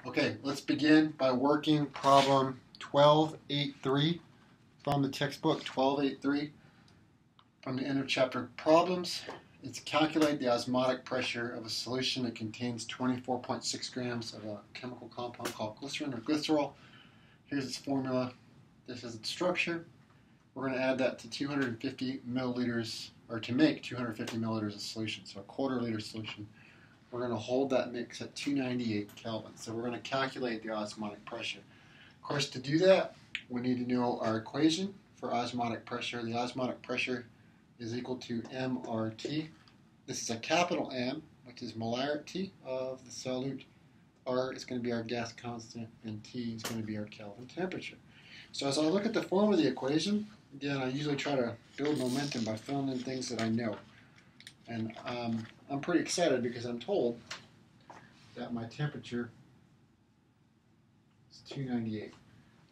Okay, let's begin by working problem 12.8.3 from the textbook 12.8.3 from the end of chapter problems. It's calculate the osmotic pressure of a solution that contains 24.6 grams of a chemical compound called glycerin or glycerol. Here's its formula. This is its structure. We're going to add that to 250 milliliters, or to make 250 milliliters of solution, so a quarter liter solution. We're going to hold that mix at 298 Kelvin. So we're going to calculate the osmotic pressure. Of course, to do that, we need to know our equation for osmotic pressure. The osmotic pressure is equal to mRT. This is a capital M, which is molarity of the solute. R is going to be our gas constant, and T is going to be our Kelvin temperature. So as I look at the form of the equation, again, I usually try to build momentum by filling in things that I know. And I'm pretty excited because I'm told that my temperature is 298.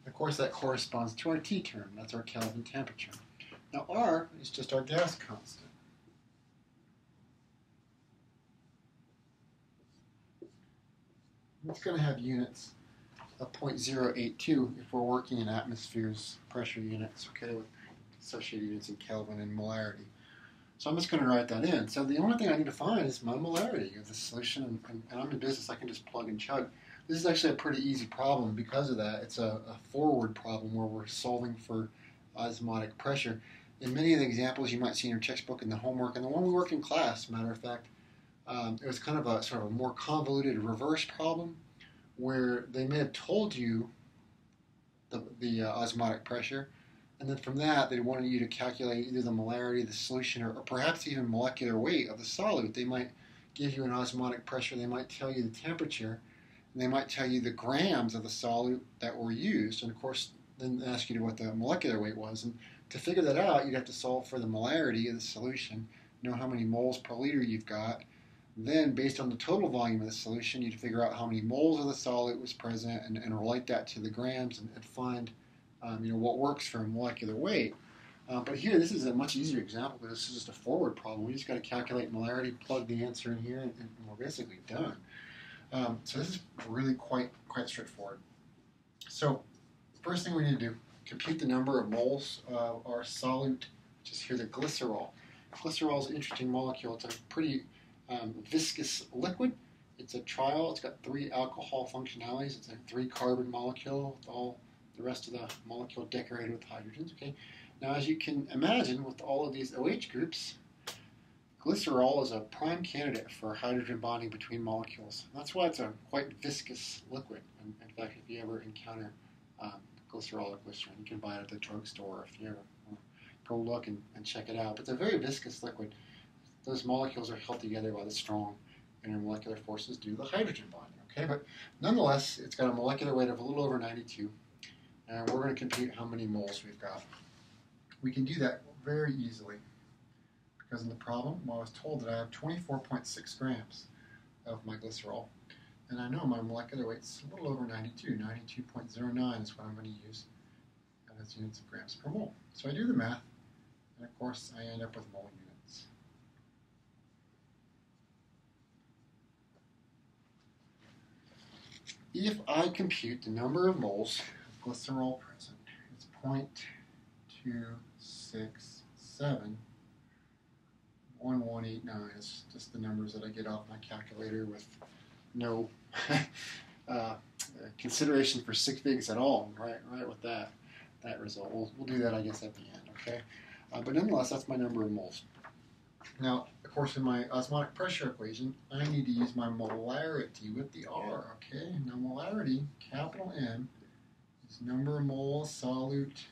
Of course, that corresponds to our T term. That's our Kelvin temperature. Now, R is just our gas constant. It's going to have units of 0.082 if we're working in atmospheres pressure units, okay, with associated units in Kelvin and molarity. So I'm just going to write that in. So the only thing I need to find is my molarity of the solution, and I'm in business, I can just plug and chug. This is actually a pretty easy problem because of that. It's a forward problem where we're solving for osmotic pressure. In many of the examples you might see in your textbook and the homework, and the one we work in class, matter of fact, it was kind of a sort of a more convoluted reverse problem where they may have told you the osmotic pressure, and then from that, they wanted you to calculate either the molarity of the solution or perhaps even molecular weight of the solute. They might give you an osmotic pressure, they might tell you the temperature, and they might tell you the grams of the solute that were used, and of course, then ask you what the molecular weight was. And to figure that out, you'd have to solve for the molarity of the solution, know how many moles per liter you've got. Then, based on the total volume of the solution, you'd figure out how many moles of the solute was present and relate that to the grams and find what works for molecular weight. But here, this is a much easier example because this is just a forward problem. We just got to calculate molarity, plug the answer in here, and we're basically done. So this is really quite straightforward. So first thing we need to do, compute the number of moles of our solute, which is here the glycerol. Glycerol is an interesting molecule. It's a pretty viscous liquid. It's a triol. It's got 3 alcohol functionalities. It's a 3-carbon molecule with all the rest of the molecule decorated with hydrogens. Okay. Now, as you can imagine, with all of these OH groups, glycerol is a prime candidate for hydrogen bonding between molecules. That's why it's a quite viscous liquid. In fact, if you ever encounter glycerol or glycerin, you can buy it at the drugstore if you ever go look and check it out. But it's a very viscous liquid. Those molecules are held together by the strong intermolecular forces due to the hydrogen bonding. Okay, but nonetheless, it's got a molecular weight of a little over 92. And we're going to compute how many moles we've got. We can do that very easily because in the problem, I was told that I have 24.6 grams of my glycerol. And I know my molecular weight's a little over 92. 92.09 is what I'm going to use as units of grams per mole. So I do the math, and of course, I end up with mole units. If I compute the number of moles of glycerol present, it's 0.2671189. It's just the numbers that I get off my calculator with no consideration for sig figs at all. Right with that result. We'll do that, I guess, at the end. Okay, but nonetheless, that's my number of moles. Now, of course, in my osmotic pressure equation, I need to use my molarity with the R, okay? Now, molarity, capital M, is number of moles solute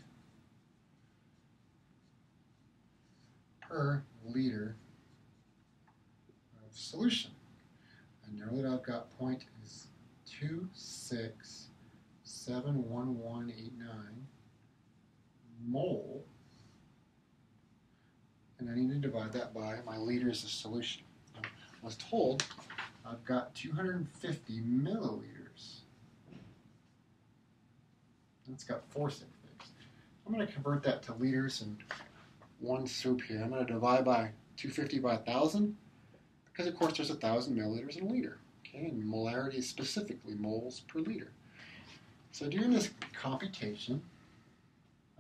per liter of solution. I know that I've got point is 2671189 mole. And I need to divide that by my liters of solution. I was told I've got 250 milliliters. It's got 4 sig figs. I'm going to convert that to liters in one swoop here. I'm going to divide by 250 by 1,000 because, of course, there's 1,000 milliliters in a liter. Okay, Okay, and molarity is specifically moles per liter. So doing this computation,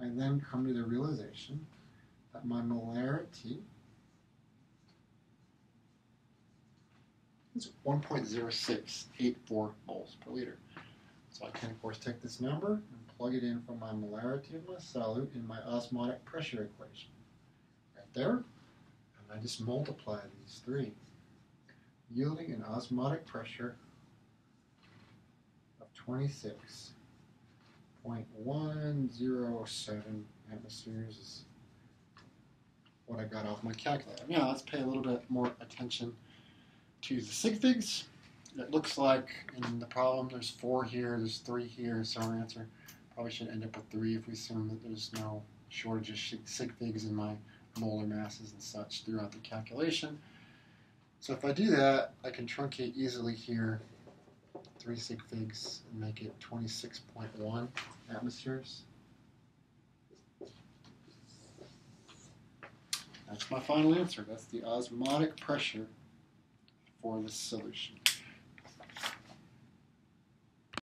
I then come to the realization that my molarity is 1.0684 moles per liter. So I can, of course, take this number and plug it in for my molarity of my solute in my osmotic pressure equation. Right there. And I just multiply these three, yielding an osmotic pressure of 26.107 atmospheres is what I got off my calculator. Now let's pay a little bit more attention to the sig figs. It looks like in the problem there's 4 here, there's 3 here, so our answer probably should end up with 3 if we assume that there's no shortage of sig figs in my molar masses and such throughout the calculation. So if I do that, I can truncate easily here 3 sig figs and make it 26.1 atmospheres. That's my final answer. That's the osmotic pressure for this solution.